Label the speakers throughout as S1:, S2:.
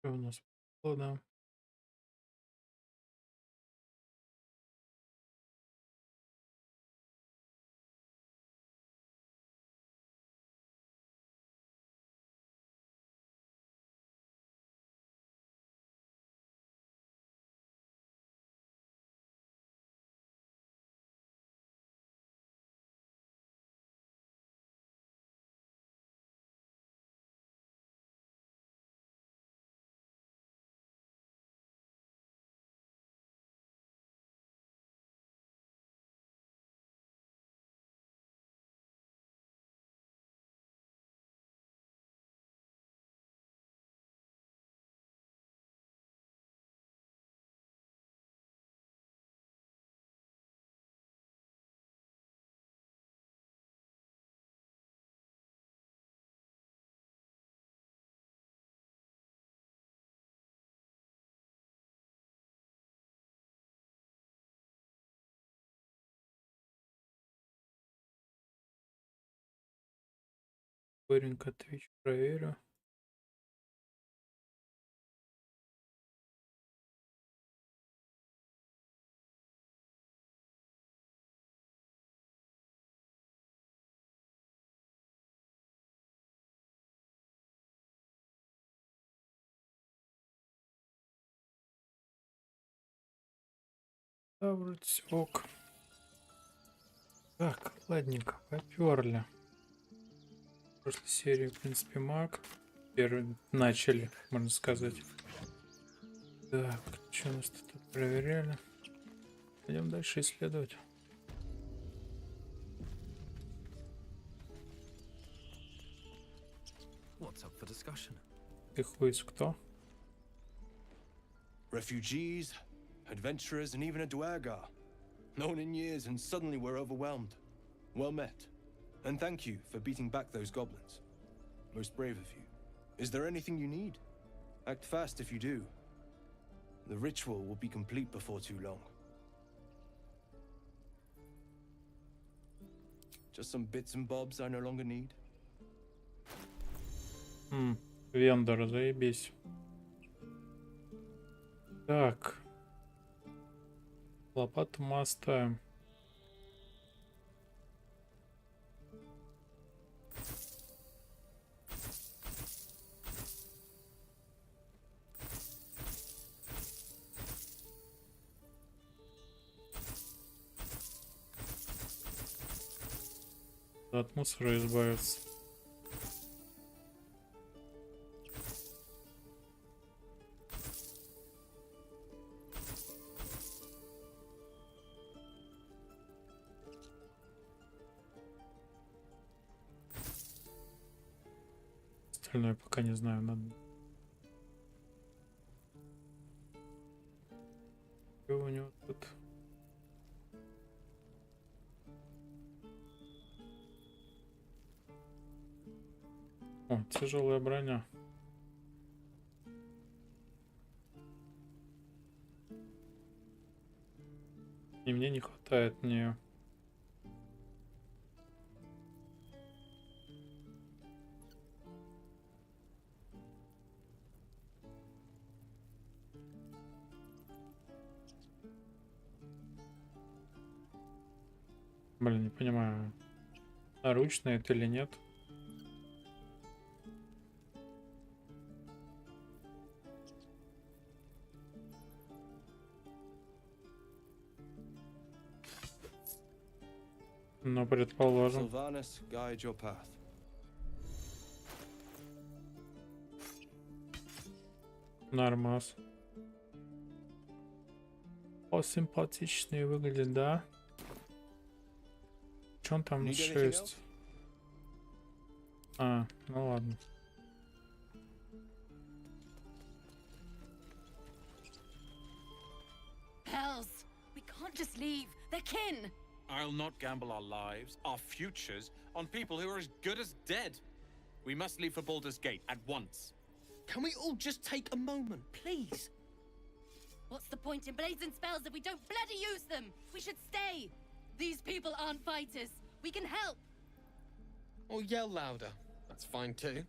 S1: Что у нас было, да? Быренько Twitch проверю. Да, вроде всё ок. Так, ладненько, поперли. В прошлой серии, в принципе, маг. Первый начали, можно сказать. Так, что у нас тут проверяли? Пойдем дальше исследовать.
S2: What's up for discussion?
S1: Ты хуиц кто?
S3: Refugees, adventurers, and even a duergar. Known in years, and suddenly we're overwhelmed. Well met. And thank you for beating back those goblins. Most brave of you. Is there anything you need? Act fast if you do. The ritual will be complete before too long. Just some bits and bobs I no longer need.
S1: Вендор, заебись. Так. Лопату мы оставим. От мусора избавиться. Остальное пока не знаю, надо. Что у него тут? О, тяжелая броня. И мне не хватает нее. Блин, не понимаю, наручно это или нет. Но предположим.
S3: Sylvanas, guide your path.
S1: Нормас. О, симпатичный выглядит, да? Че он там
S3: Need
S1: еще
S3: anything
S1: есть? А, ну ладно.
S4: Hells! We can't just leave. They're kin!
S5: I'll not gamble our lives, our futures, on people who are as good as dead. We must leave for Baldur's Gate at once.
S2: Can we all just take a moment, please?
S4: What's the point in blazing spells if we don't bloody use them? We should stay! These people aren't fighters. We can help!
S2: Or yell louder. That's fine too.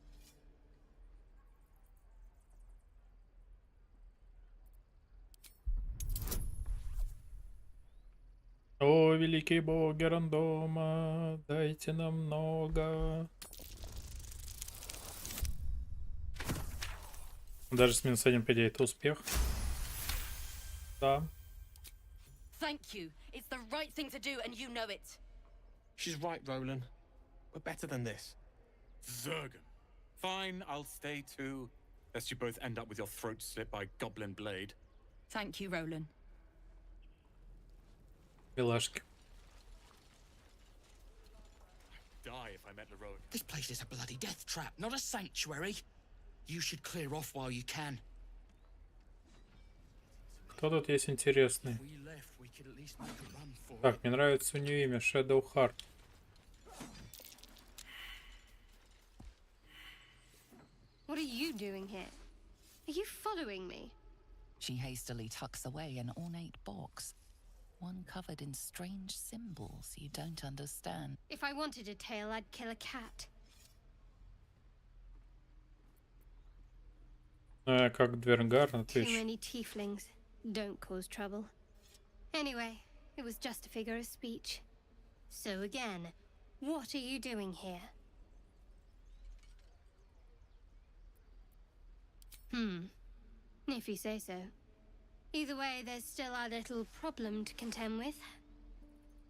S1: О, великий боги рандома, дайте нам много. Даже с -1, по идее, это успех. Да.
S4: Thank you. It's the right thing to do, and you know it.
S5: She's right, Roland. We're better than this. Zergan. Fine, I'll stay too. Lest you both end up with your throats slit by goblin blade.
S4: Thank you, Roland.
S1: Милашки.
S5: Die if I met Leroy.
S2: This place is a bloody death trap, not a sanctuary. You should clear off while you can.
S1: Кто тут есть интересный?
S2: If we left, we could at least make a run for it.
S1: Так, мне нравится у нее имя Shadow Heart.
S6: What are you doing here? Are you following me?
S7: She hastily tucks away an ornate box, one covered in strange symbols you don't understand.
S6: If I wanted a tail, I'd kill a cat.
S1: Как Двергар,
S6: Too
S1: отлично.
S6: many tieflings. Don't cause trouble. Anyway, it was just a figure of speech. So again, what are you doing here? If you say so. Either way, there's still our little problem to contend with.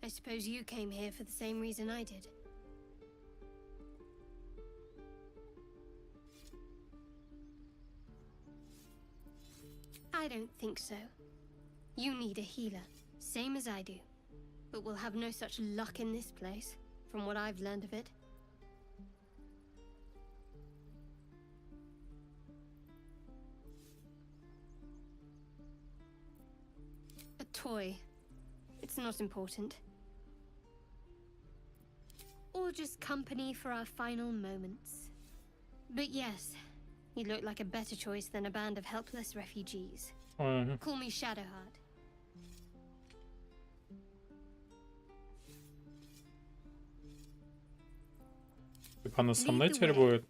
S6: I suppose you came here for the same reason I did. I don't think so. You need a healer, same as I do. But we'll have no such luck in this place, from what I've learned of it. A toy. It's not important. Or just company for our final moments. But yes, you look like a better choice than a band of helpless refugees.
S1: Ага.
S6: Call me Shadowheart.
S1: Типа она со мной теперь будет?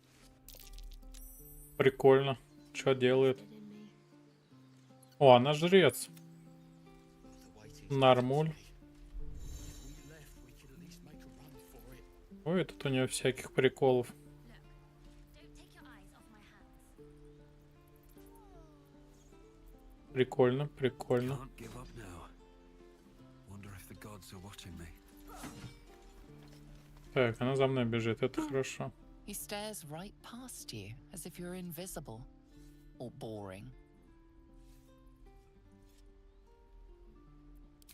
S1: Прикольно. Что делает? О, она жрец. Нормуль. Ой, тут у нее всяких приколов. Прикольно, прикольно.
S8: Can't give up now. Wonder if the gods are watching me.
S1: Так, она за мной бежит, это хорошо.
S7: He stares right past you, as if you're invisible or boring.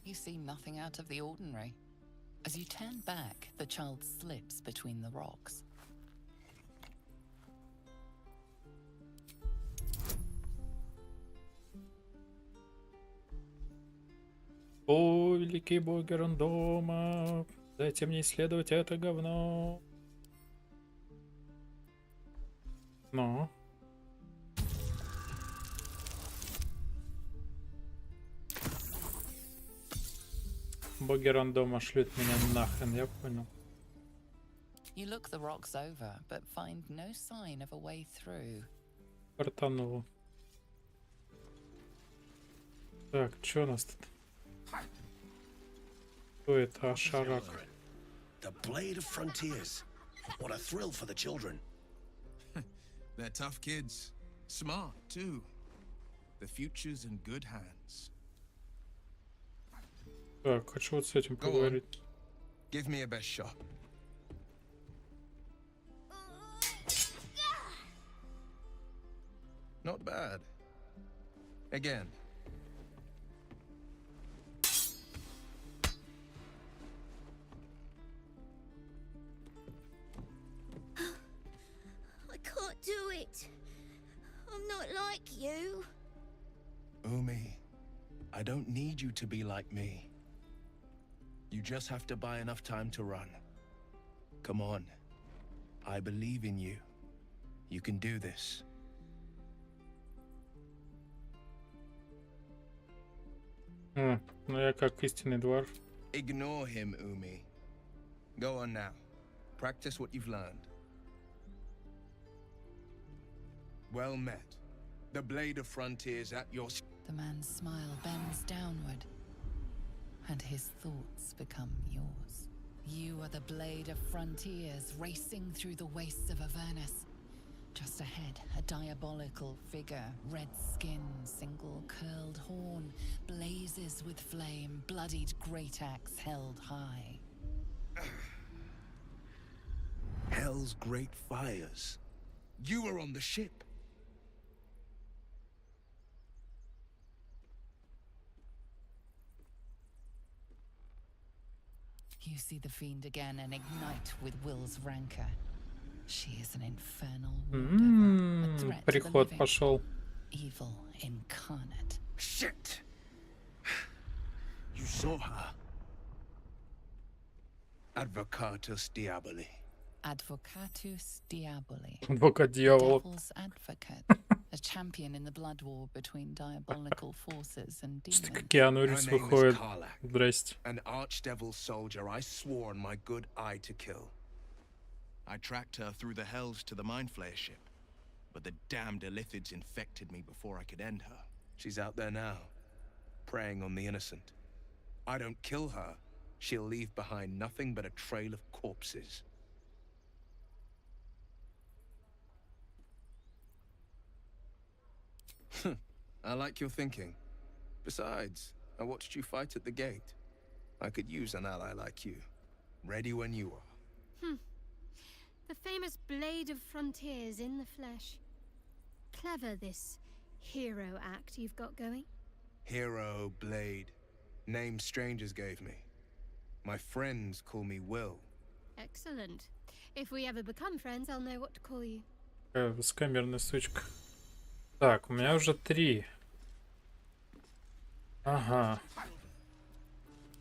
S7: You see nothing out of the ordinary. As you turn back, the child slips between the rocks.
S1: О, великие боги рандома, дайте мне исследовать это говно. Ну. Боги рандома шлют меня нахрен, я понял.
S7: You look the rocks over, but find no sign of a way through.
S1: Портануло. Так, что у нас тут? Кто это? Ашарак.
S9: The Blade of Frontiers. What a thrill for the children.
S10: They're tough kids. Smart, too. The future's in good hands.
S1: Так, хочу вот с этим
S10: Go on.
S1: поговорить.
S10: Give me a best shot. Not bad. Again.
S11: I can't do it. I'm not like you.
S3: Umi, I don't need you to be like me. You just have to buy enough time to run. Come on. I believe in you. You can do this.
S1: Ну я как истинный дворф.
S10: Ignore him, Umi. Go on now. Practice what you've learned. Well met. The Blade of Frontiers at your...
S7: The man's smile bends downward. and his thoughts become yours. You are the blade of frontiers racing through the wastes of Avernus. Just ahead, a diabolical figure, red skin, single curled horn, blazes with flame, bloodied great axe held high.
S9: Hell's great fires. You were on the ship.
S7: You see the fiend again and ignite with Will's rancor. She is an infernal war a threat to the
S1: Приход
S7: living.
S1: пошел.
S7: Evil incarnate.
S9: Shit! You saw her. Advocatus Diaboli.
S7: Advocatus Diaboli.
S1: Адвокат дьявола.
S7: Devil's advocate. A champion in the blood war between diabolical forces and
S1: Что-то
S7: demons.
S1: как Киану
S9: Her
S1: Ривз
S9: name is
S1: выходит.
S9: Karlach,
S1: Здрасте.
S9: an archdevil soldier I swore on my good eye to kill.
S10: I tracked her through the hells to the Mind Flayer ship, but the damned Illithids infected me before I could end her.
S9: She's out there now, preying on the innocent. I don't kill her, she'll leave behind nothing but a trail of corpses. I like your thinking. Besides, I watched you fight at the gate. I could use an ally like you. Ready when you are.
S6: The famous Blade of Frontiers in the flesh. Clever, this hero act you've got going.
S9: Hero, Blade. Name strangers gave me. My friends call me Will.
S6: Excellent. If we ever become friends, I'll know what to call you.
S1: Какая высокомерная сучка. Так, у меня уже 3. Ага.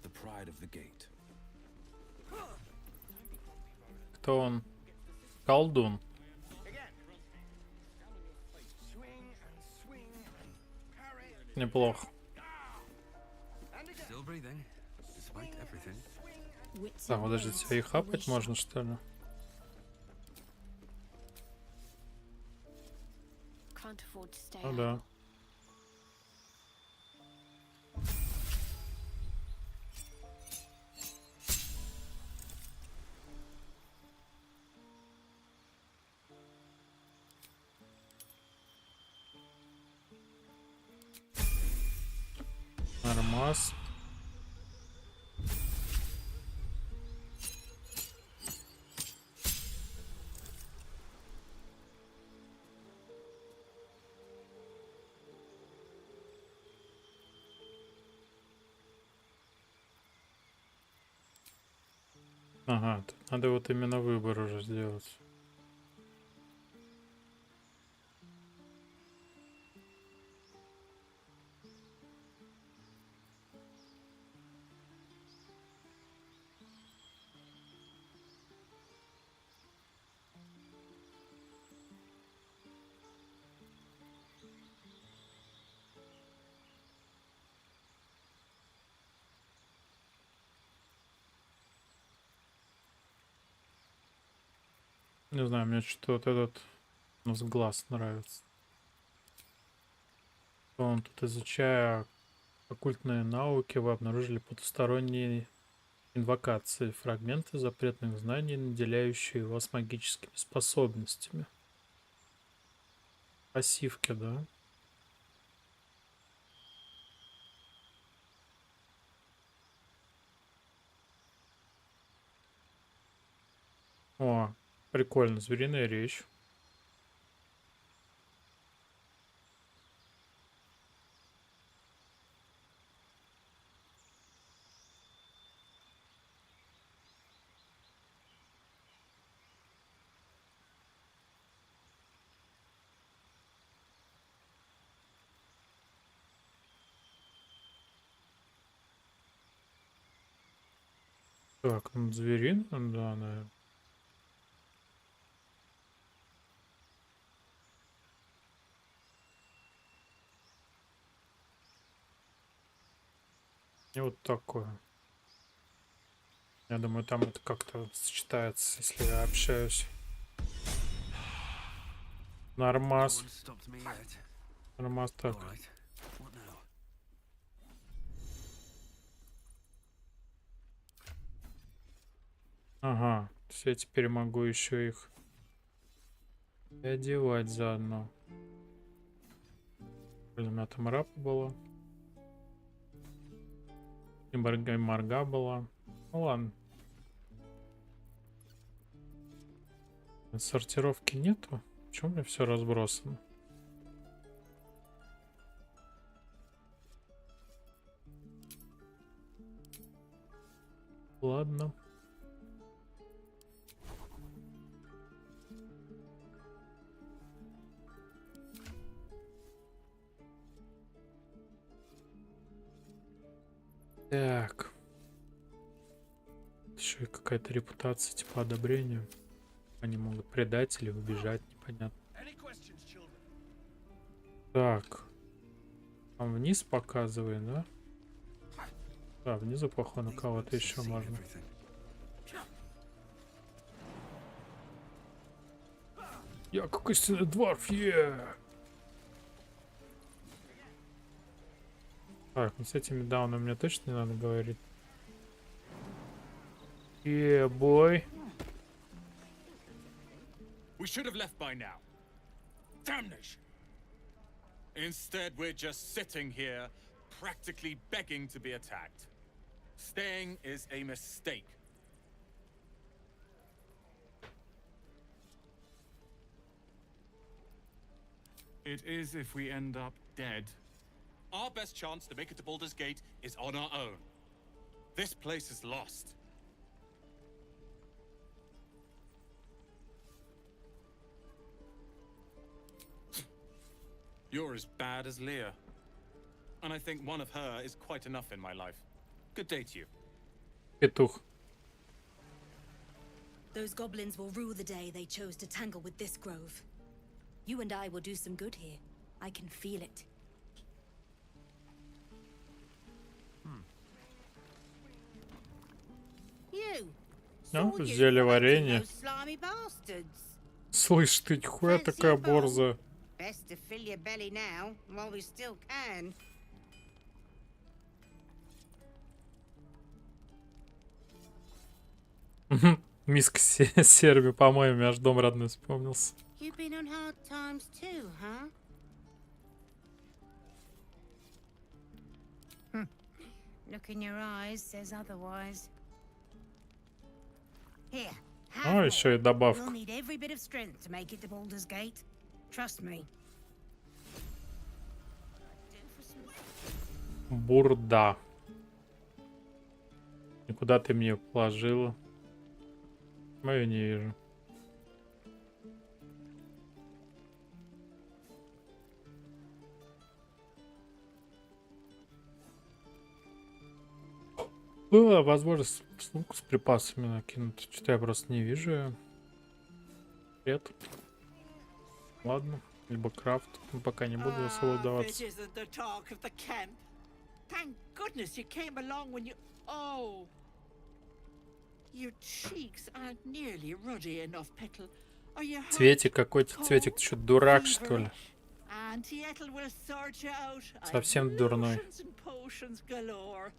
S8: The pride of the gate.
S1: Кто он? Колдун. Неплохо.
S8: Still breathing, despite everything.
S1: Так, подождите, а их хапать можно, что ли?
S6: Can't afford to stay
S1: Ну
S6: out.
S1: да. Нормас. Ага, тут надо вот именно выбор уже сделать. Не знаю, мне что-то вот этот у нас глаз нравится. Он тут, изучая оккультные науки, вы обнаружили потусторонние инвокации, фрагменты запретных знаний, наделяющие вас магическими способностями. Пассивки, да? О, прикольно, звериная речь. Так, ну зверин, да, наверное. И вот такое. Я думаю, там это как-то сочетается, если я общаюсь. Нормас. Нормас так. Ага, то есть я теперь могу еще их и одевать заодно. Блин, у меня там раб была. И марга была. Ну ладно. Сортировки нету. Почему у меня все разбросано? Ладно. Так. Еще и какая-то репутация, типа одобрения. Они могут предать или убежать, непонятно. Так. Там вниз показывает, да? Да, внизу, походу, кого-то еще можно. Я как истинный дворф, Так, ну с этими даунами мне точно не надо говорить. Бой.
S5: We should have left by now. Damnation! Instead, we're just sitting here, practically begging to be attacked. Staying is a mistake.
S12: It is if we end up dead.
S5: Our best chance to make it to Baldur's Gate is on our own. This place is lost. You're as bad as Leah. And I think one of her is quite enough in my life. Good day to you.
S1: Петух.
S4: Those goblins will rue the day they chose to tangle with this grove. You and I will do some good here. I can feel it.
S1: Ну, сделали варенье. Слышь, ты нихуя такая борза.
S13: Best to fill your belly now, while we still can.
S1: Миска с серыми помоями, аж дом родной вспомнился.
S13: You've been on hard times too, huh? Look in your eyes says otherwise. Here, have
S1: еще и добавку.
S13: You'll need every bit of strength to make it to Baldur's Gate. Trust me.
S1: Бурда. И куда ты мне положила? Мою не вижу. Была возможность сумку с припасами накинуть. Что-то я просто не вижу ее. Привет. Ладно. Либо крафт. Пока не буду особо вдаваться.
S14: Thank goodness you came along when you... Oh. Your cheeks aren't nearly ruddy enough, Petal. Are you hurt?
S1: Цветик какой-то. Цветик, ты что, дурак, что ли?
S14: Auntie Ethel will sort you out.
S1: Совсем дурной.
S14: Lotions and potions galore.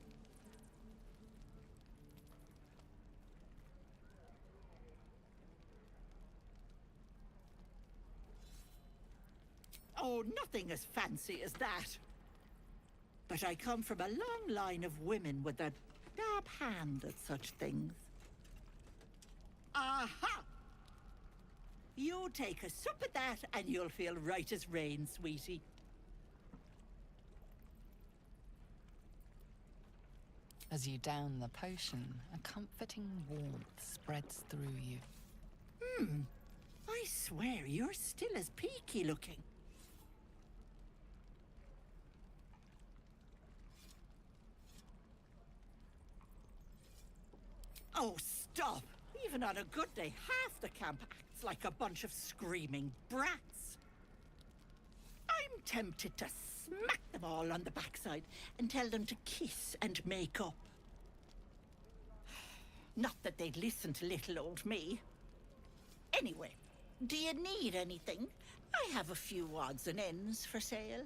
S14: Oh, nothing as fancy as that. But I come from a long line of women with a dab hand at such things. Aha! You take a sup at that and you'll feel right as rain, sweetie.
S7: As you down the potion, a comforting warmth spreads through you.
S14: I swear you're still as peaky looking. Oh, stop! Even on a good day, half the camp acts like a bunch of screaming brats. I'm tempted to smack them all on the backside and tell them to kiss and make up. Not that they'd listen to little old me. Anyway, do you need anything? I have a few odds and ends for sale.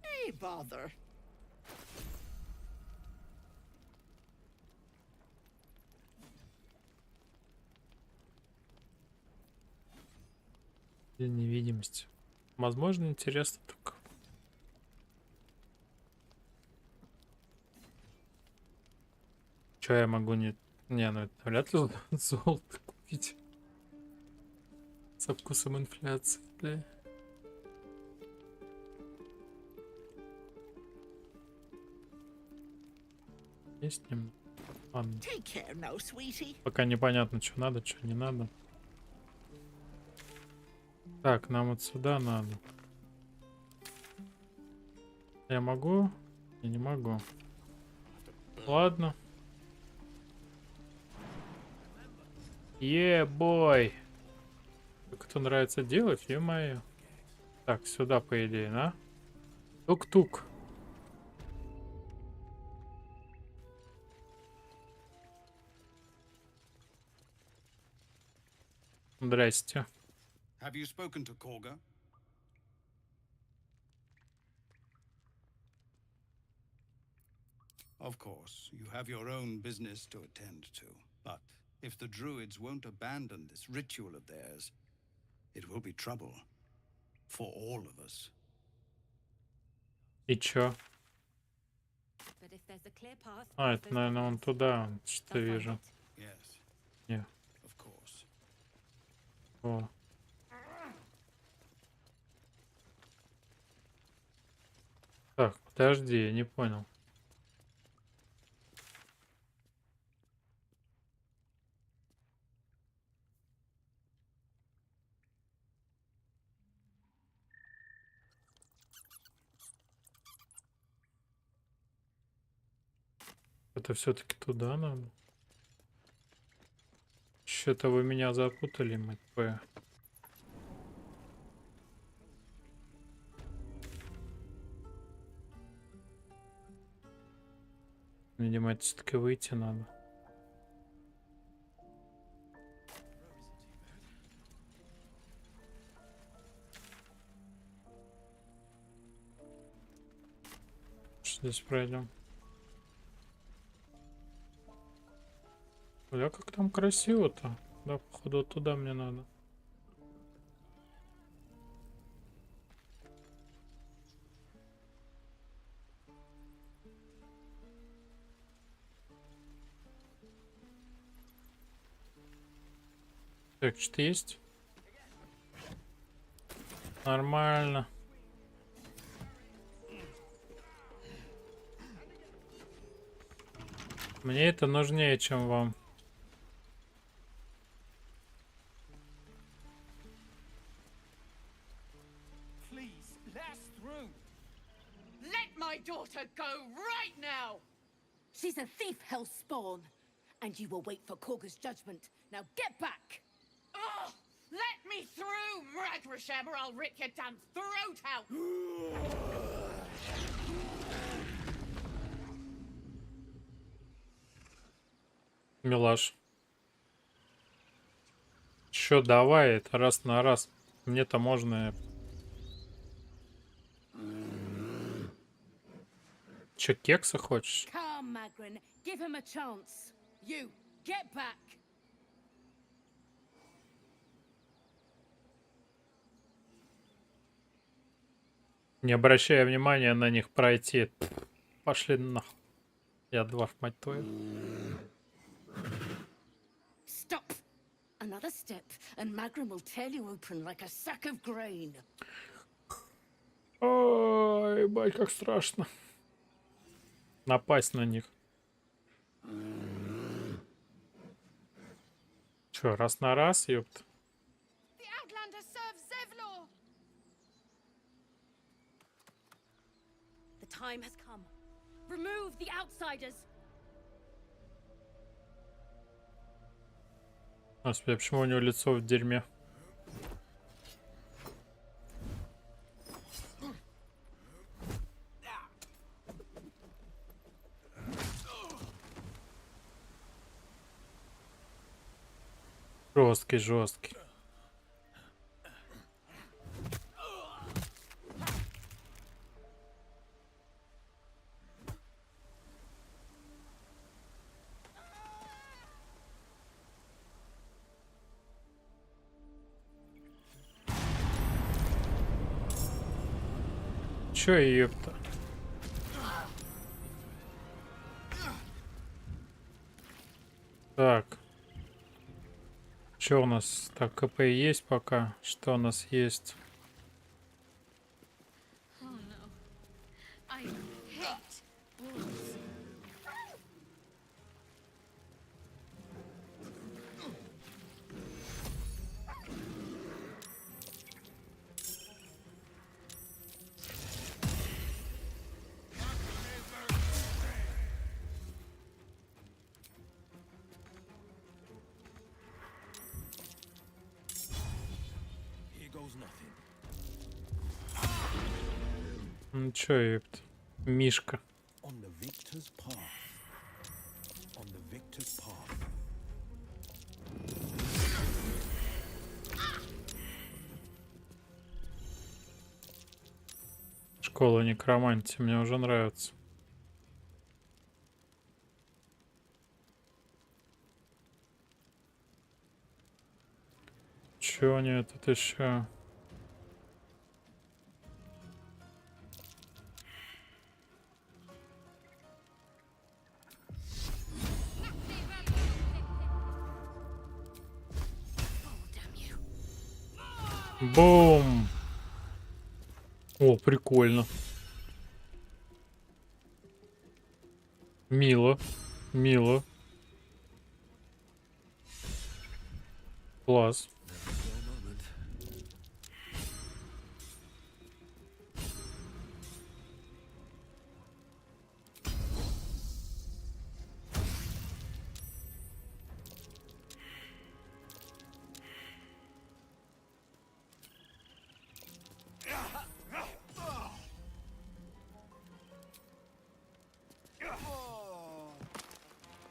S14: Hey, bother.
S1: Или невидимость. Возможно, интересно только. Че я могу не... Не, ну это вряд ли золото купить. Со вкусом инфляции, бля. Есть немного. Ладно.
S14: Take care now, sweetie.
S1: Пока непонятно, что надо, что не надо. Так, нам вот сюда надо. Я могу? Я не могу. Ладно. Бой. Как это нравится делать, ё-моё. Так, сюда, по идее, да? Тук-тук. Здрасте.
S15: Have you spoken to Korga? Of course, you have your own business to attend to. But if the druids won't abandon this ritual of theirs, it will be trouble for all of us.
S1: И чё?
S4: But if there's a clear path,
S1: А, это, наверное, он туда, что вижу.
S15: Yes,
S1: Не.
S15: of course.
S1: О. Так, подожди, я не понял. Это все-таки туда надо. Что-то вы меня запутали, мать твою. Видимо, это все-таки выйти надо. Здесь пройдем. Бля, как там красиво-то. Да, походу, вот туда мне надо. Так, что-то есть? Нормально. Мне это нужнее, чем вам.
S14: Please, last through. Let my daughter go right now.
S4: She's a thief, hellspawn, and you will wait for Korga's judgment. Now get back!
S14: Oh, let me through, Mragrasham, or I'll rip your damn throat out.
S1: Милаш. Чё, давай, это раз на раз. Мне-то можно... Чё, кекса хочешь?
S4: Come, Magrin, give him a chance. You, get back!
S1: Не обращая внимания на них пройти. Пошли нахуй. Я двор, мать твою.
S4: Stop! Another step, and Magrin will tear you open like a sack of grain.
S1: Ой, бать, как страшно. Напасть на них. Чё, раз на раз, ёпт.
S4: The Outlander serves Zevlor! The time has come. Remove the outsiders.
S1: Господи, почему у него лицо в дерьме? Жесткий, жесткий. чё, ёпта? Так. Чё у нас? Так, КП есть пока. Что у нас есть? Ну чё, ёпта? Мишка. Школа некромантии мне уже нравится. Чё у нее тут еще? Бум! О, прикольно. Мило. Мило. Класс.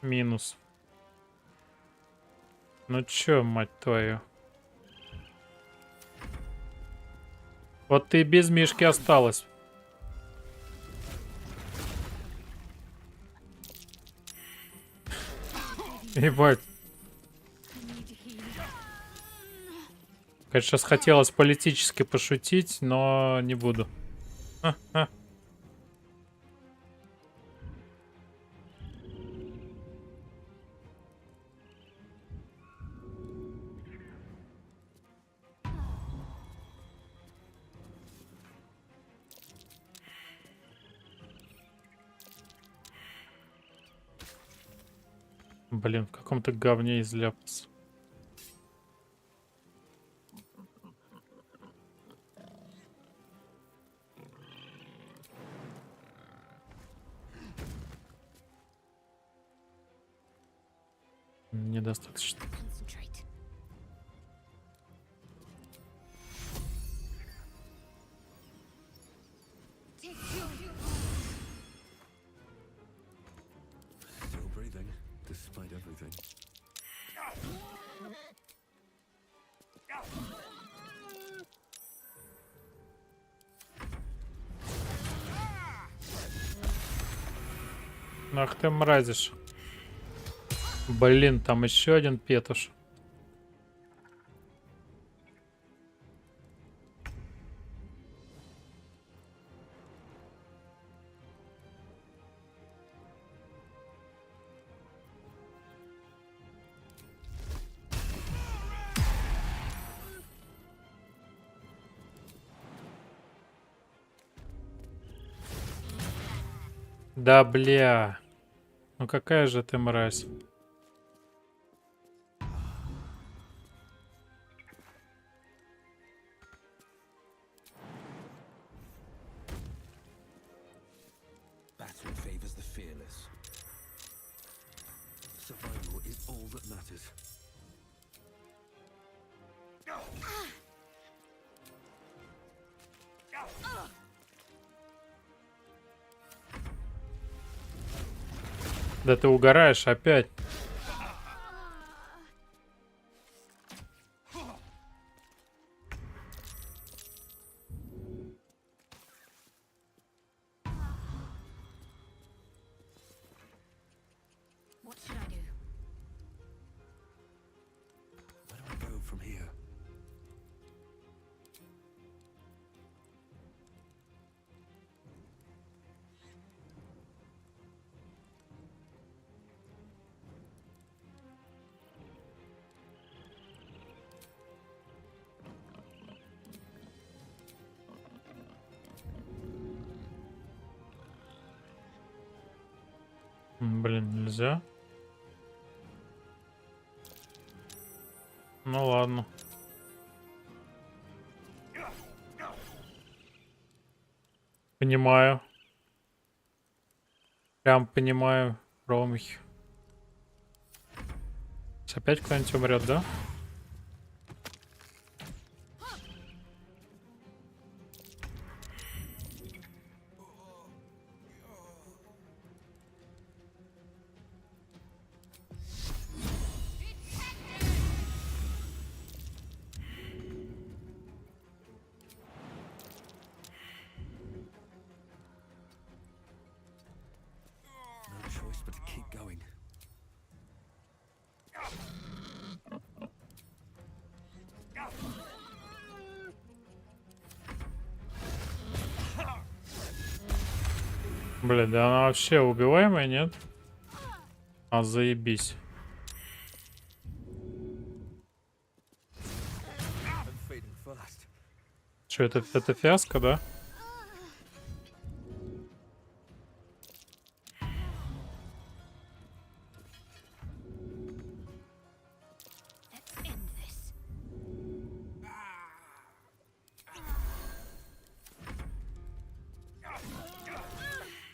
S1: Минус. Ну чё, мать твою? Вот ты без Мишки осталась. Ебать. Конечно, сейчас хотелось политически пошутить, но не буду. Ха-ха. Блин, в каком-то говне изляпался. Недостаточно.
S8: Still breathing, despite everything.
S1: Ах ты мразишь. Блин, там еще один петуш. Да бля. Ну какая же ты мразь.
S8: Battle favors the fearless. Survival is all that matters.
S1: Да ты угораешь опять.
S13: What should I do?
S8: Where do I go from here?
S1: Блин, нельзя. Ну ладно. Понимаю. Прям понимаю промахи. Опять кто-нибудь умрет, да?
S8: No choice but to keep going.
S1: Блин, да она вообще убиваемая, нет? А, заебись.
S8: I'm fading fast.
S1: Что, это фиаско, да?
S6: Let's end this.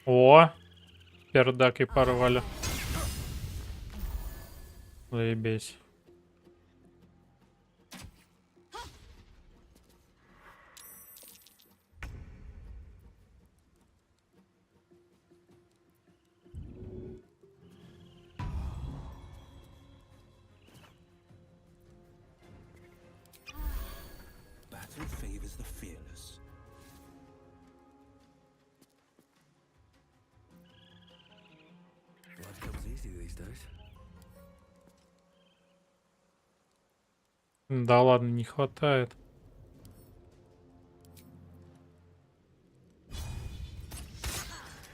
S1: О! Пердаки порвали. Заебись.
S3: Battle favors the fearless.
S8: Life comes easy these days.
S1: Да ладно, не хватает.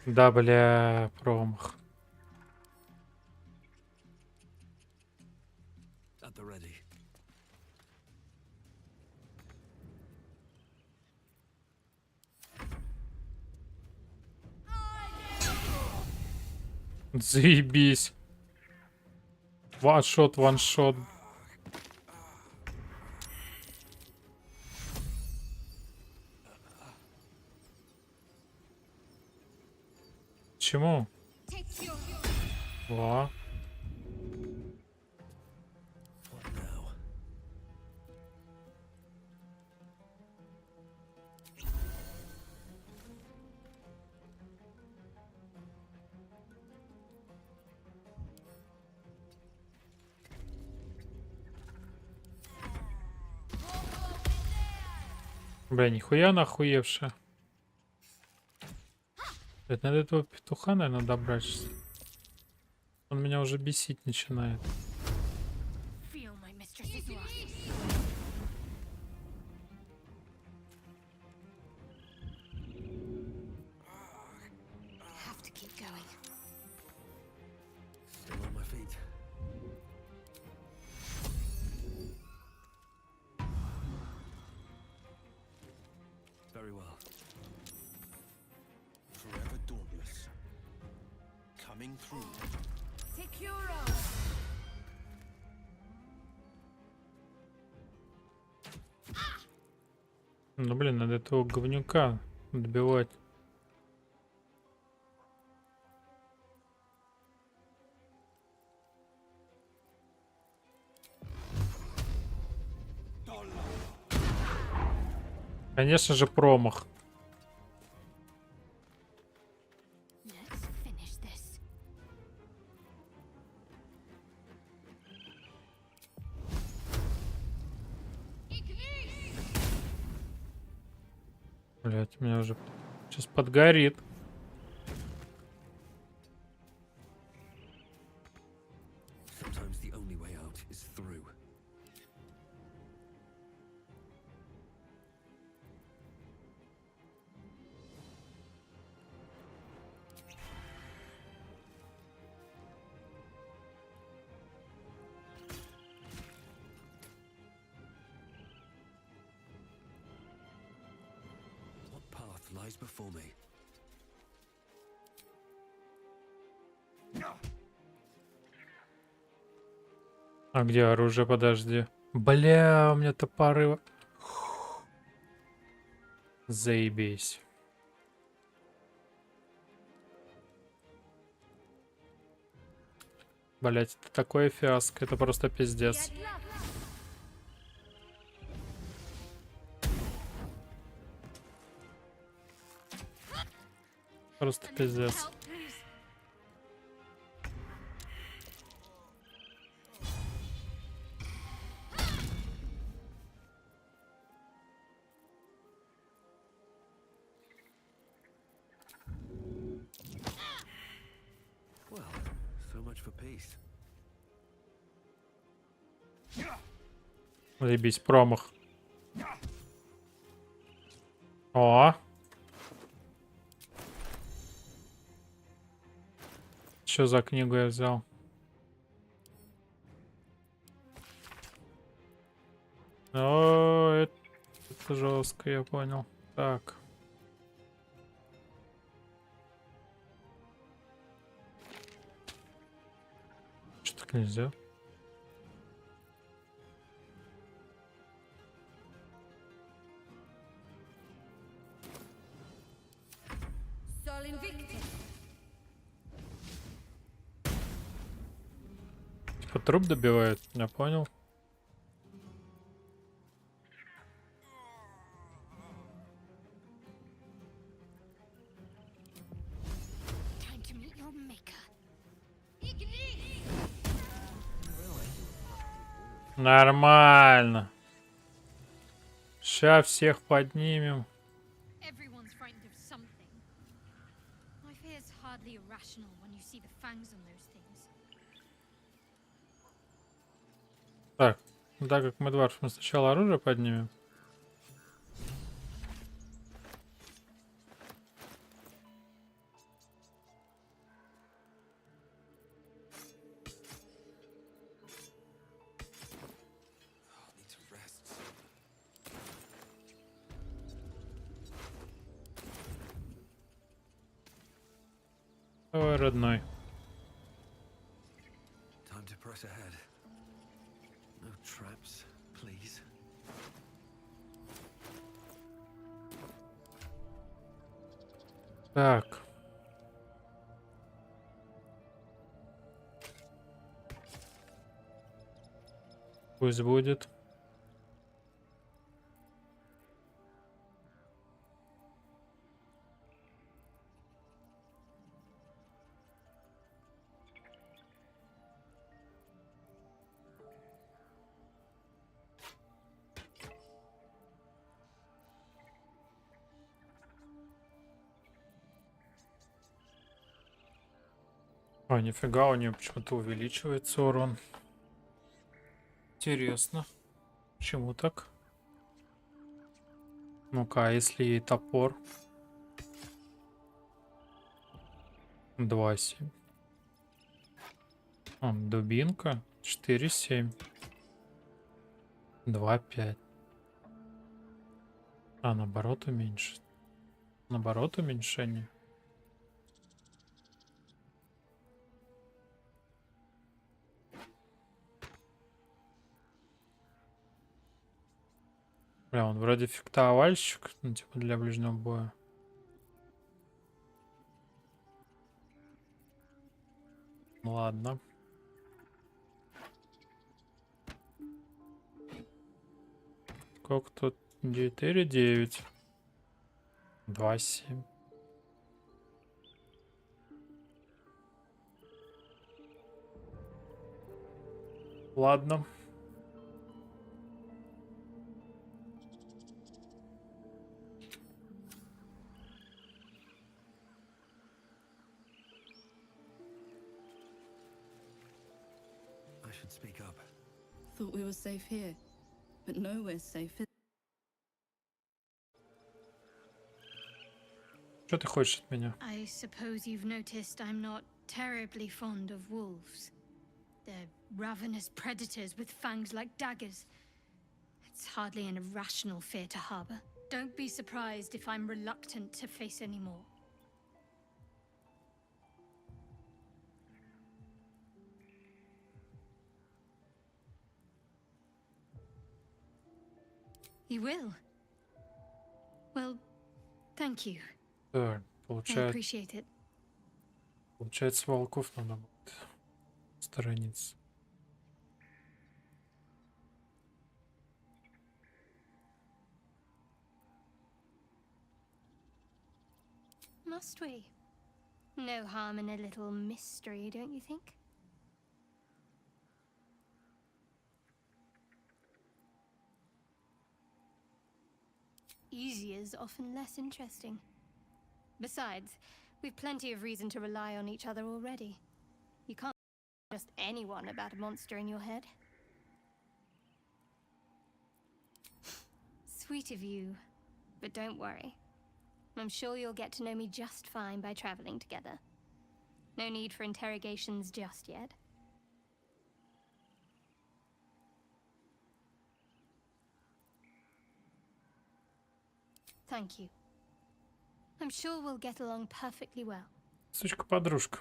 S1: Да, бля, промах.
S8: At the ready.
S1: Заебись. Ваншот, ваншот. Чему? Во.
S8: What now?
S1: Бля, нихуя нахуевшая. Блядь, надо этого петуха, наверное, добрать. Он меня уже бесить начинает.
S6: Feel my mistress's wrath. Have to keep going.
S8: Still on my feet. Very well.
S3: Forever dauntless. Coming through.
S1: Ну блин, надо этого говнюка добивать. Конечно же, промах.
S6: Let's finish this.
S1: Блять, меня уже сейчас подгорит.
S8: Sometimes the only way out is through. What path lies before me?
S1: А где оружие? Подожди. Бля, у меня топоры. Заебись. Блять, это такое фиаско. Это просто пиздец. Просто пиздец.
S8: Well, so much for peace.
S1: Заебись, промах. О! Что за книгу я взял? О, это жестко, я понял. Так. Что так нельзя? Типа труп добивают, я понял. Нормально. Ща всех поднимем.
S6: Everyone's frightened of something. My fear is hardly irrational when you see the fangs on those things.
S1: Так, ну так как мы дварф, мы сначала оружие поднимем. Давай, родной.
S8: Time to press ahead. No traps, please.
S1: Так. Пусть будет. Ой, нифига, у нее почему-то увеличивается урон. Интересно. Почему так? Ну-ка, а если ей топор? 2,7. Дубинка 4,7. 2,5. А, наоборот уменьшить. Наоборот уменьшение. Бля, он вроде фехтовальщик, ну типа для ближнего боя. Ладно. Сколько тут? 4,9. 2,7. Ладно.
S8: I should speak up.
S16: Thought we were safe here, but nowhere's safe.
S1: Что ты хочешь от меня?
S6: I suppose you've noticed I'm not terribly fond of wolves. They're ravenous predators with fangs like daggers. It's hardly an irrational fear to harbor. Don't be surprised if I'm reluctant to face any more. You will? Well, thank you.
S1: Так,
S6: I appreciate it.
S1: получается, волков надо будет сторониться.
S6: Must we? No harm in a little mystery, don't you think? Easier's often less interesting. Besides, we've plenty of reason to rely on each other already. You can't trust anyone about a monster in your head. Sweet of you, but don't worry. I'm sure you'll get to know me just fine by traveling together. No need for interrogations just yet. Thank you. I'm sure we'll get along perfectly well.
S1: Сучка-подружка.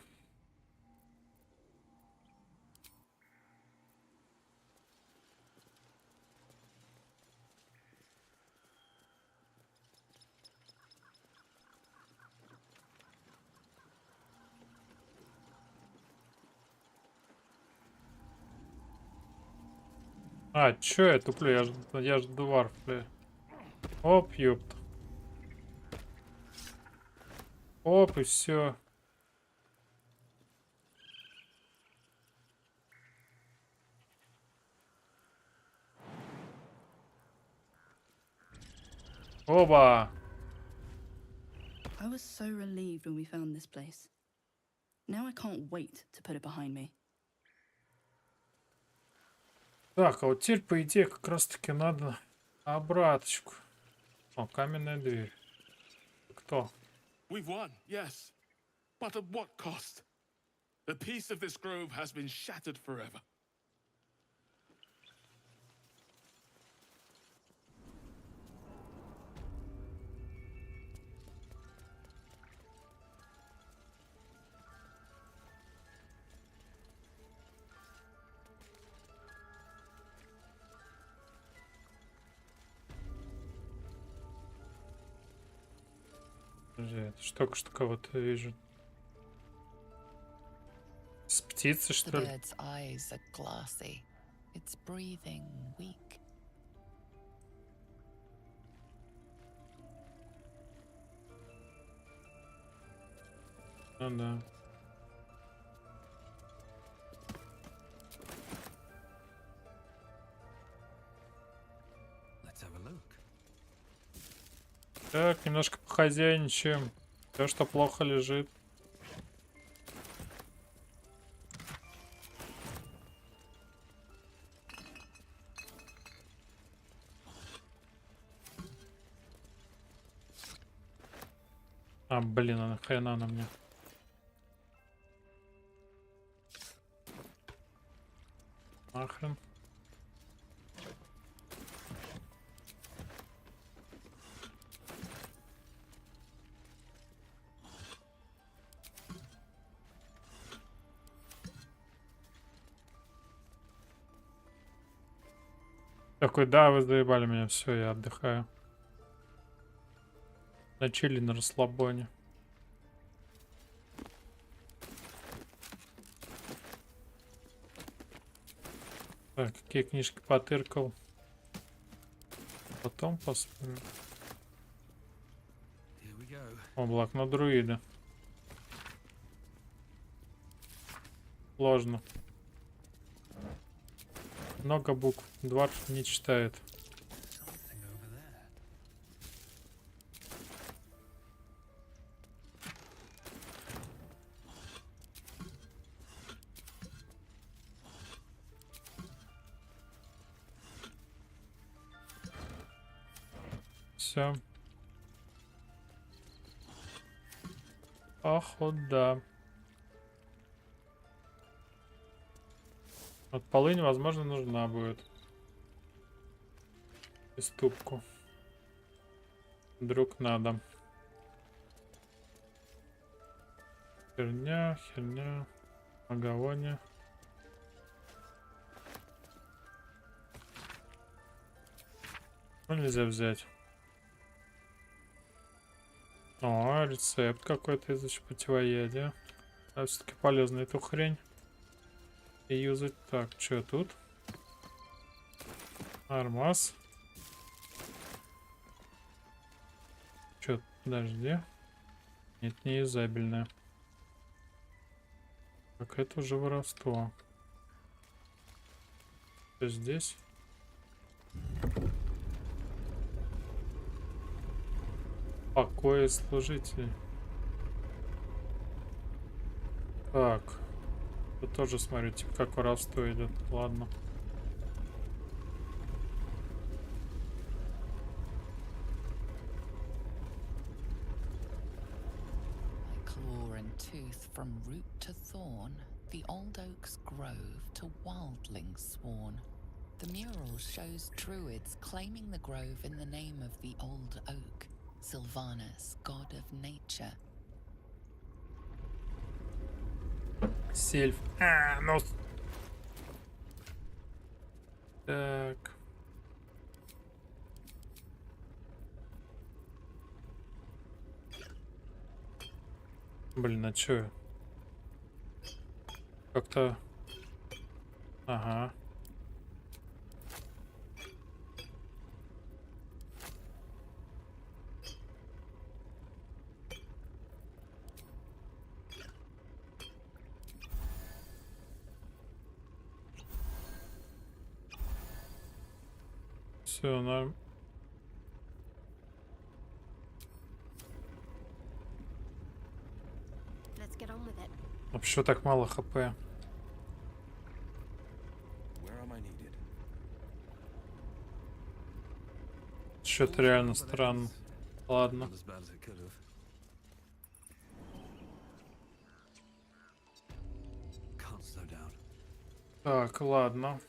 S1: А, чё я туплю? Я ж дварф, бля. Оп, ёпта. Оп, и все. Оба!
S16: I was so relieved when we found this place. Now I can't wait to put it behind me.
S1: Так, а вот теперь, по идее, как раз-таки надо обраточку. О, каменная дверь. Кто?
S17: We've won, yes. But at what cost? The peace of this grove has been shattered forever.
S1: Это ж только что кого-то вижу. С птицы, что ли?
S7: The bird's eyes are glassy. Its breathing weak.
S1: Ну да.
S8: Let's have a look.
S1: Так, немножко похозяйничаем. Все, что плохо лежит. А, блин, а нахрена она мне? Нахрен. Такой, да, вы заебали меня, все, я отдыхаю. На чили, на расслабоне. Так, какие книжки потыркал. Потом посмотрим. О, блокнот друида. Сложно. Много букв. Дварф не читает. Все. Охот, да. Вот полынь, возможно, нужна будет. И ступку. Вдруг надо. Херня, херня. Огонь. Ну, нельзя взять. О, рецепт какой-то из противоядия. А все-таки полезно эту хрень и юзать. Так, что тут? Армаз. Что, подожди. Нет, не юзабельное. Так, это уже воровство. Что здесь? Покои служителей. Так. Тут тоже смотрю, типа как воровство идет. Ладно.
S7: Claw and tooth from root to thorn, the old oak's grove to wildlings sworn. The mural shows druids claiming the grove in the name of the old oak, Sylvanus, god of nature.
S1: Сельф. Ну. Так. Блин, а чё? Как-то... Ага. Все, нам... А почему так мало хп? Что-то реально странно. Ладно. Так, ладно.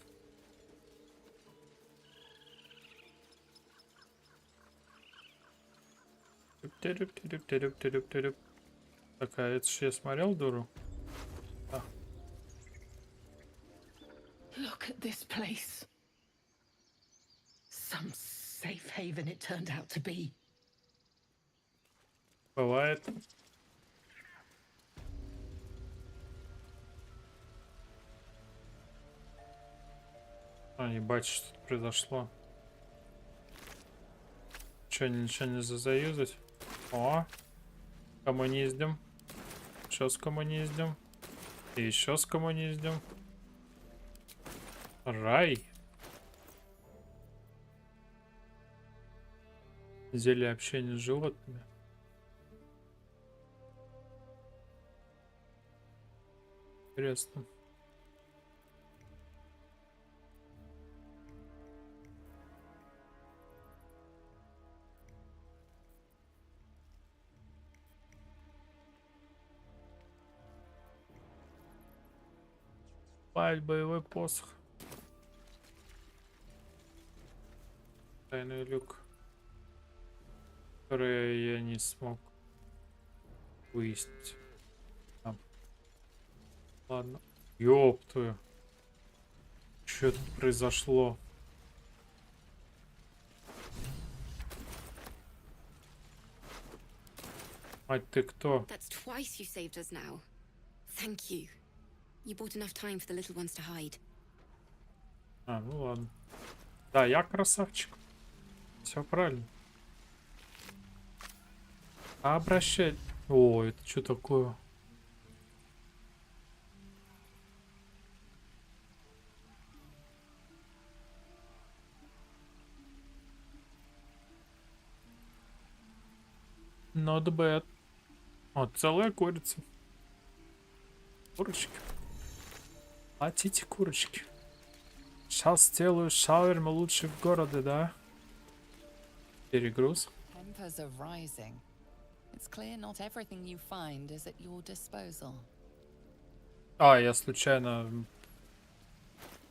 S1: Так, а это же я смотрел, дуру? А.
S14: Look at this place. Some safe haven it turned out to be.
S1: Бывает. А, ебать, что тут произошло. Че, ничего нельзя заюзать? О, коммуниздим. Еще с коммуниздим. И еще с коммуниздим. Рай. Зелье общения с животными. Интересно. Боевой посох. Тайный люк, который я не смог выяснить. Там. Ладно. Ёптую. Что тут произошло? Мать, ты кто?
S18: That's twice you saved us now. Thank you. You bought enough time for the little ones to hide.
S1: А, ну ладно. Да, я красавчик. Все правильно. А обращать... О, это что такое? Not bad. О, целая курица. Курочки. Платите, курочки. Сейчас сделаю шаверму лучше в городе, да? Перегруз.
S7: Tempers are rising. It's clear not everything you find is at your disposal.
S1: А, я случайно...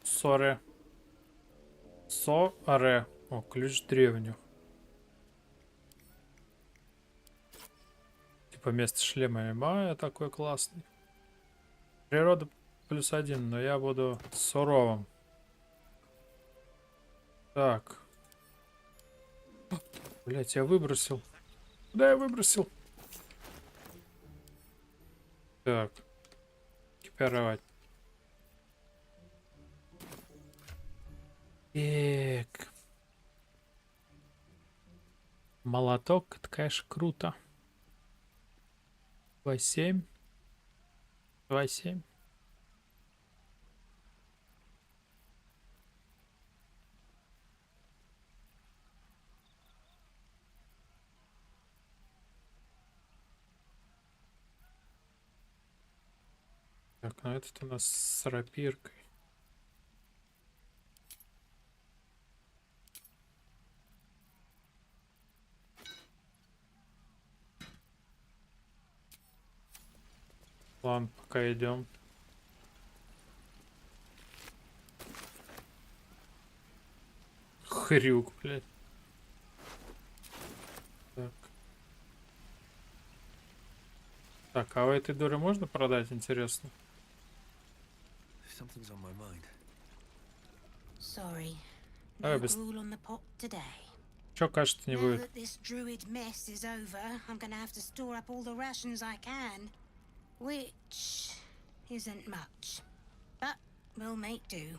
S1: Соре. Соре. О, ключ древних. Типа вместо шлема. А, такой классный. Природа +1, но я буду суровым. Так. Блять, я выбросил. Куда я выбросил? Так. Экипировать. Так. Молоток, это, конечно, круто. 2,7. 2,7. Так, ну этот у нас с рапиркой. Ладно, пока идем. Хрюк, блядь. Так. Так, а у этой дуры можно продать, интересно?
S8: Something's on my mind.
S13: Sorry.
S1: Давай
S13: No
S1: без...
S13: gruel on the pot today.
S1: Чё, кажется, не
S13: Now
S1: будет?
S13: that this druid mess is over, I'm gonna have to store up all the rations I can. Which isn't much. But we'll make do.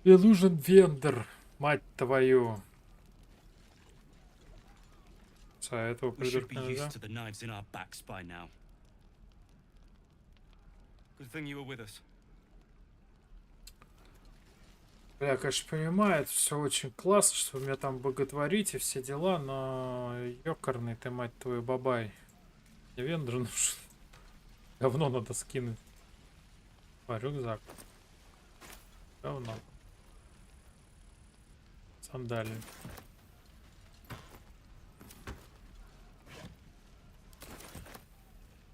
S1: Мне нужен вендор, мать твою. А этого
S19: We should
S1: придурка
S19: be
S1: нельзя?
S19: used to the knives in our backs by now. Good thing you were with us.
S1: Я, конечно, понимаю, это все очень классно, что вы меня там боготворите, все дела, но ёкарный ты, мать твою, бабай. Мне вендор нужен. Говно надо скинуть. А, рюкзак. Говно. Сандали.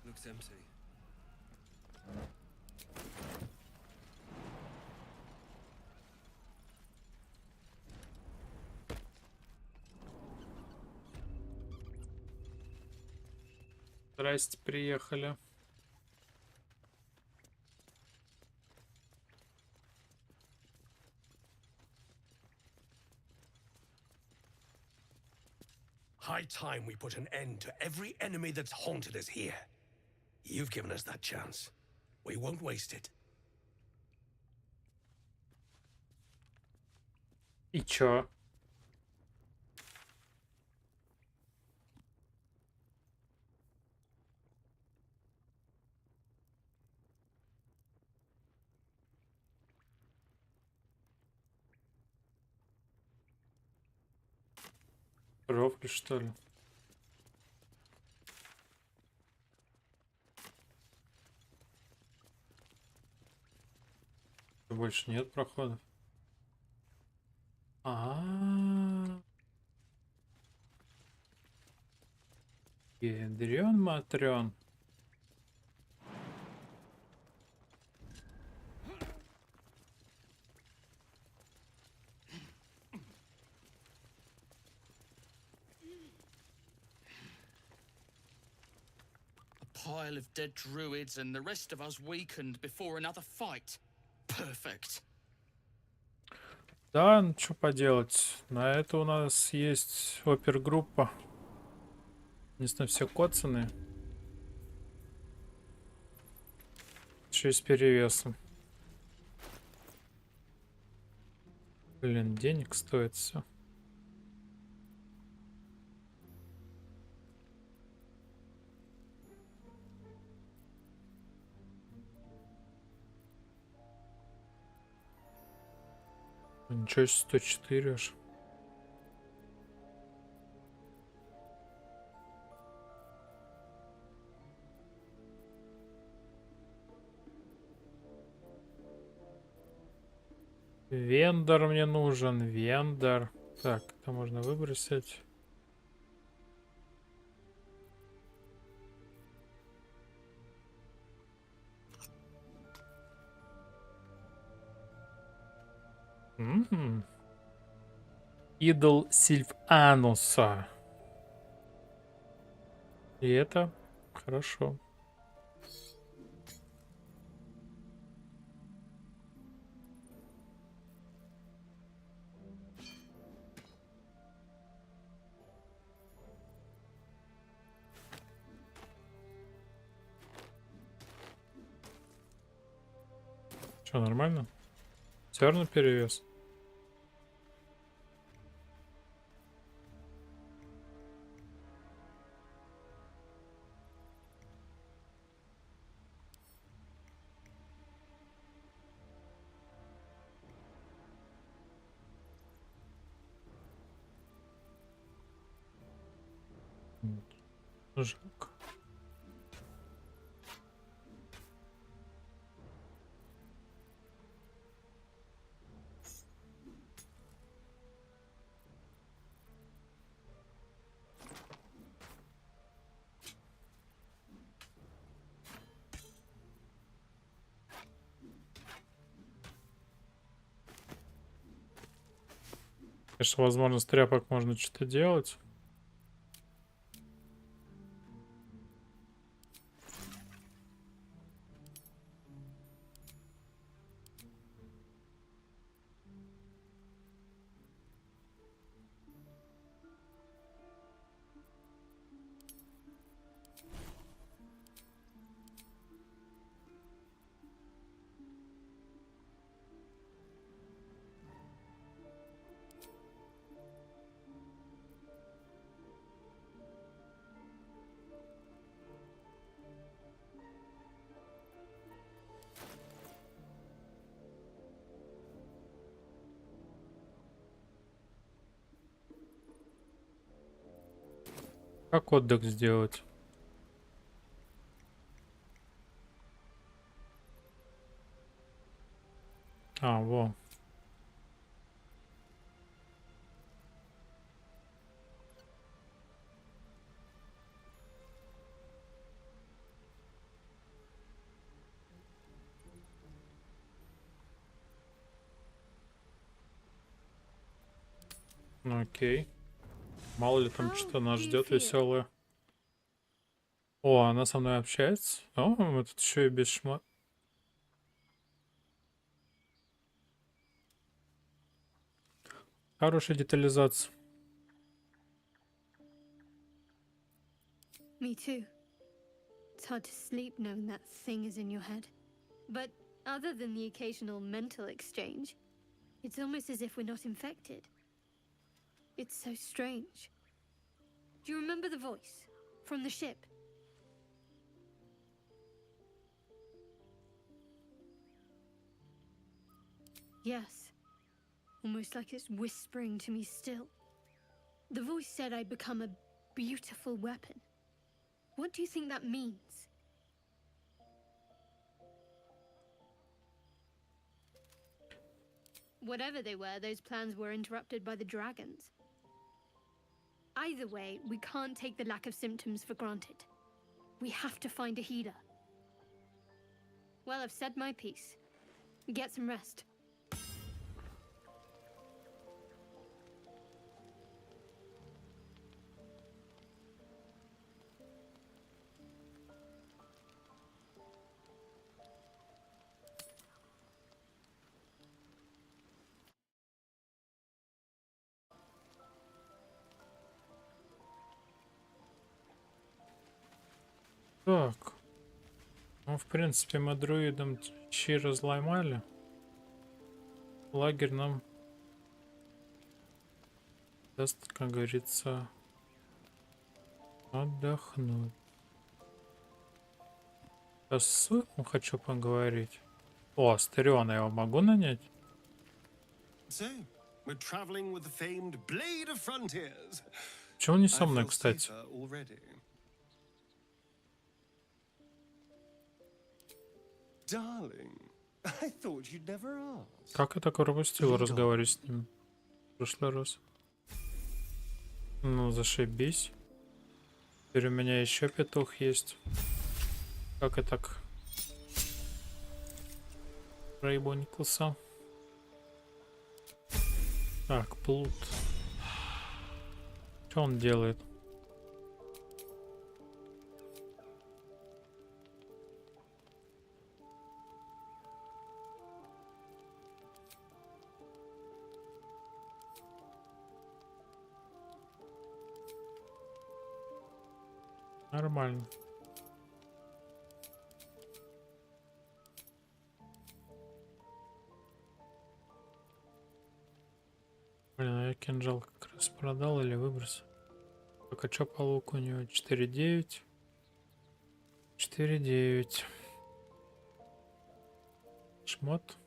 S8: Looks empty.
S1: Здрасте, приехали.
S20: High time we put an end to every enemy that's haunted us here. You've given us that chance. We won't waste it.
S1: И чё? Кровли, что ли? Больше нет прохода. Ядрён матрён.
S2: Pile of dead druids and the rest of us weakened before another fight. Perfect.
S1: Да, ну что поделать. На это у нас есть опергруппа. Единственное, все коцаны. Еще и с перевесом. Блин, денег стоит все. Ничего себе, 104 аж. Вендор мне нужен, вендор. Так, это можно выбросить. Идол Сильфануса. И это хорошо. Что, нормально? Все равно перевес. Жалко. Конечно, возможно, с тряпок можно что-то делать. Как отдых сделать? А, во. Ну, окей. Мало ли там что нас ждет веселое. О, она со мной общается. О, мы тут еще и без шма. Хорошая детализация.
S6: Me too. It's hard to sleep knowing that thing is in your head. But other than the occasional mental exchange, it's almost as if we're not infected. It's so strange. Do you remember the voice from the ship? Yes. Almost like it's whispering to me still. The voice said I'd become a beautiful weapon. What do you think that means? Whatever they were, those plans were interrupted by the dragons. Either way, we can't take the lack of symptoms for granted. We have to find a healer. Well, I've said my piece. Get some rest.
S1: Так. Ну, в принципе, мы друидам щи разломали. Лагерь нам даст, как говорится, отдохнуть. Сейчас с Суэлом хочу поговорить. О, Астериона я его могу нанять?
S21: So, we're traveling with the famed blade of frontiers.
S1: Чего не со мной, кстати?
S21: Darling, I thought you'd never ask.
S1: Как я так пропустил разговаривать с ним в прошлый раз? Ну, зашибись. Теперь у меня еще петух есть. Как я так проебоникался? Так, плут. Что он делает? Нормально. Блин, я кинжал как раз продал или выбросил. Так, а чё по луку у него? 4-9. 4-9. Шмот.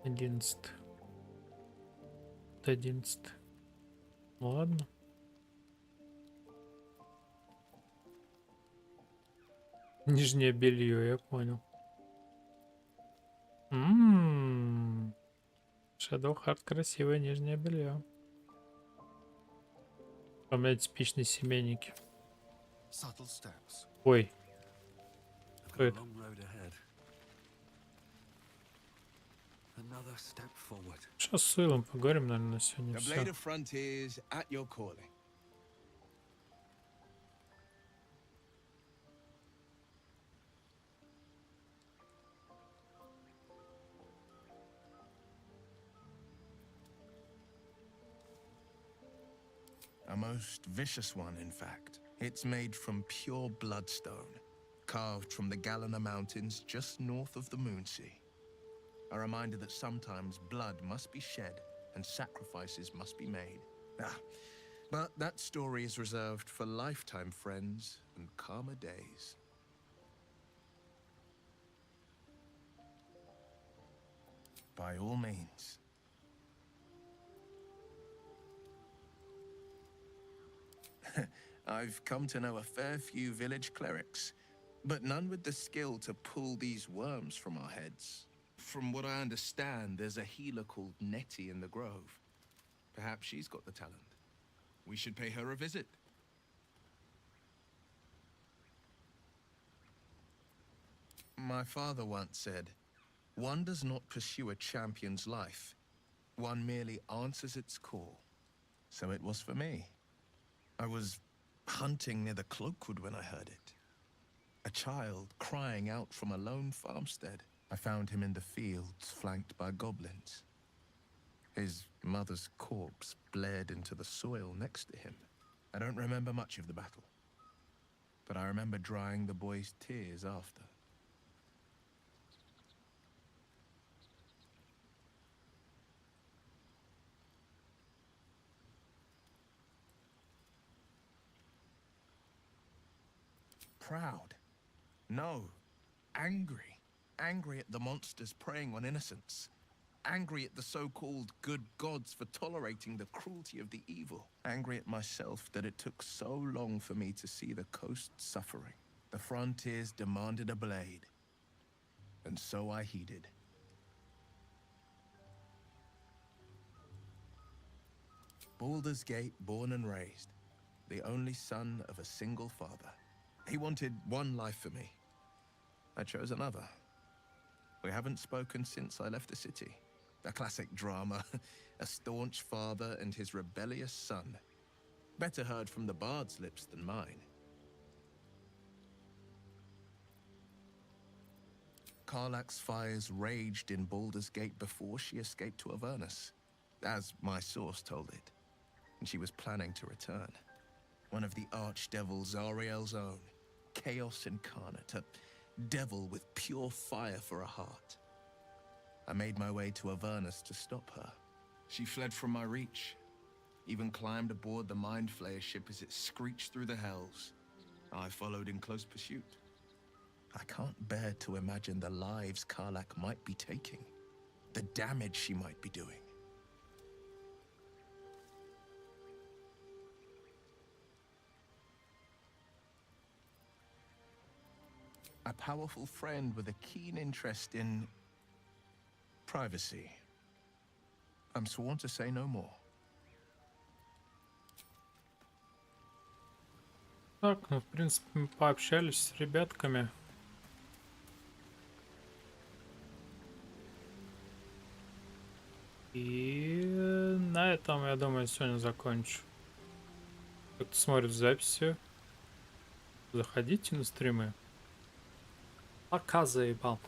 S1: 11. 11. Ладно. Нижнее белье, я понял. Shadow Heart красивое нижнее белье. У меня типичные семейники. Ой. Кто это? Сейчас с Уиллом поговорим, наверное, на сегодня
S10: The
S1: все.
S10: blade of frontiers at your calling. A most vicious one, in fact. It's made from pure bloodstone, carved from the Galena Mountains just north of the Moonsea. A reminder that sometimes blood must be shed and sacrifices must be made. But that story is reserved for lifetime friends and calmer days. By all means. I've come to know a fair few village clerics, but none with the skill to pull these worms from our heads. From what I understand, there's a healer called Nettie in the grove. Perhaps she's got the talent. We should pay her a visit. My father once said, one does not pursue a champion's life. One merely answers its call. So it was for me. I was hunting near the Cloakwood when I heard it. A child crying out from a lone farmstead. I found him in the fields, flanked by goblins. His mother's corpse blared into the soil next to him. I don't remember much of the battle, but I remember drying the boy's tears after. Proud? No. Angry. Angry at the monsters preying on innocents. Angry at the so-called good gods for tolerating the cruelty of the evil. Angry at myself that it took so long for me to see the coast suffering. The frontiers demanded a blade. And so I heeded. Baldur's Gate, born and raised. The only son of a single father. He wanted one life for me. I chose another. We haven't spoken since I left the city. A classic drama. A staunch father and his rebellious son. Better heard from the bard's lips than mine. Karlach's fires raged in Baldur's Gate before she escaped to Avernus, as my source told it. And she was planning to return. One of the archdevils Zariel's own. Chaos incarnate, a devil with pure fire for a heart. I made my way to Avernus to stop her. She fled from my reach, even climbed aboard the Mind Flayer ship as it screeched through the hells. I followed in close pursuit. I can't bear to imagine the lives Karlach might be taking, the damage she might be doing. A powerful friend with a keen interest in privacy. I'm sworn to say no more.
S1: Так, ну, в принципе, мы пообщались с ребятками. И на этом, я думаю, сегодня закончу. Кто смотрит записи, заходите на стримы. Пока, заебал.